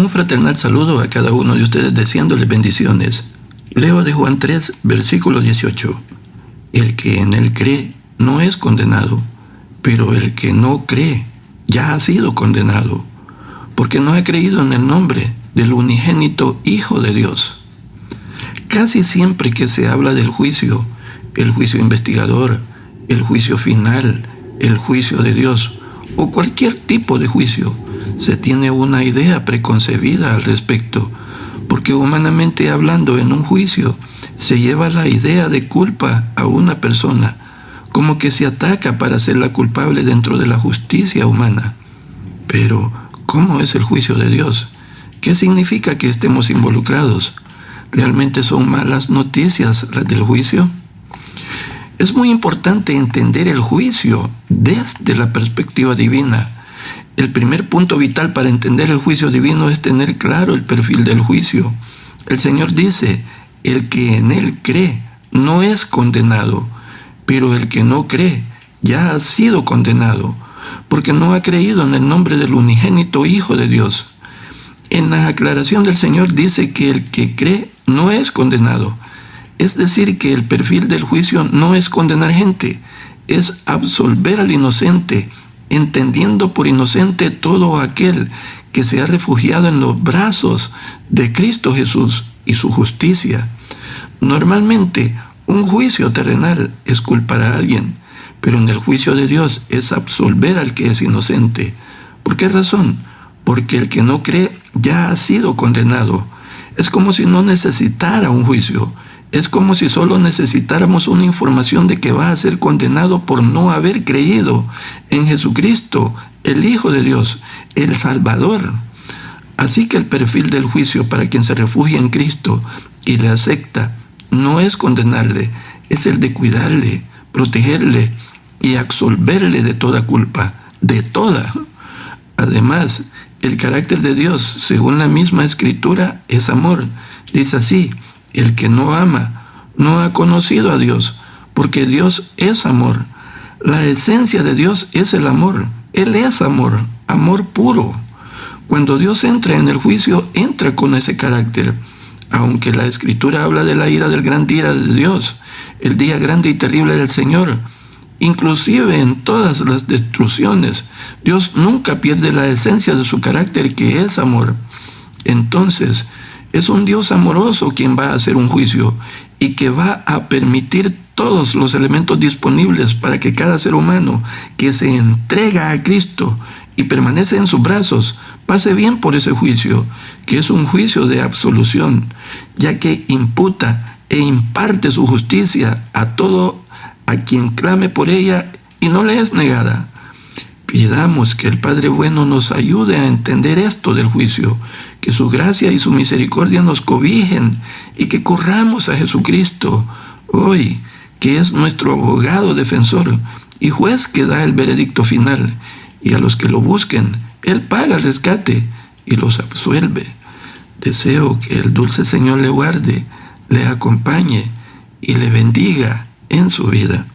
Un fraternal saludo a cada uno de ustedes deseándoles bendiciones. Leo de Juan 3, versículo 18. El que en él cree no es condenado, pero el que no cree ya ha sido condenado, porque no ha creído en el nombre del unigénito Hijo de Dios. Casi siempre que se habla del juicio, el juicio investigador, el juicio final, el juicio de Dios o cualquier tipo de juicio, se tiene una idea preconcebida al respecto, porque humanamente hablando en un juicio se lleva la idea de culpa a una persona, como que se ataca para hacerla culpable dentro de la justicia humana. Pero, ¿cómo es el juicio de Dios? ¿Qué significa que estemos involucrados? ¿Realmente son malas noticias las del juicio? Es muy importante entender el juicio desde la perspectiva divina. El primer punto vital para entender el juicio divino es tener claro el perfil del juicio. El Señor dice, el que en él cree no es condenado, pero el que no cree ya ha sido condenado, porque no ha creído en el nombre del unigénito Hijo de Dios. En la aclaración del Señor dice que el que cree no es condenado. Es decir, que el perfil del juicio no es condenar gente, es absolver al inocente, entendiendo por inocente todo aquel que se ha refugiado en los brazos de Cristo Jesús y su justicia. Normalmente, un juicio terrenal es culpar a alguien, pero en el juicio de Dios es absolver al que es inocente. ¿Por qué razón? Porque el que no cree ya ha sido condenado. Es como si no necesitara un juicio. Es como si solo necesitáramos una información de que va a ser condenado por no haber creído en Jesucristo, el Hijo de Dios, el Salvador. Así que el perfil del juicio para quien se refugia en Cristo y le acepta no es condenarle, es el de cuidarle, protegerle y absolverle de toda culpa, de toda. Además, el carácter de Dios, según la misma Escritura, es amor. Dice así, el que no ama no ha conocido a Dios, porque Dios es amor. La esencia de Dios es el amor. Él es amor, amor puro. Cuando Dios entra en el juicio, entra con ese carácter. Aunque la Escritura habla de la ira del gran día de Dios, el día grande y terrible del Señor, inclusive en todas las destrucciones, Dios nunca pierde la esencia de su carácter, que es amor. Entonces, es un Dios amoroso quien va a hacer un juicio y que va a permitir todos los elementos disponibles para que cada ser humano que se entrega a Cristo y permanece en sus brazos pase bien por ese juicio, que es un juicio de absolución, ya que imputa e imparte su justicia a todo a quien clame por ella y no le es negada. Pidamos que el Padre bueno nos ayude a entender esto del juicio, que su gracia y su misericordia nos cobijen y que corramos a Jesucristo hoy, que es nuestro abogado defensor y juez que da el veredicto final, y a los que lo busquen, Él paga el rescate y los absuelve. Deseo que el dulce Señor le guarde, le acompañe y le bendiga en su vida.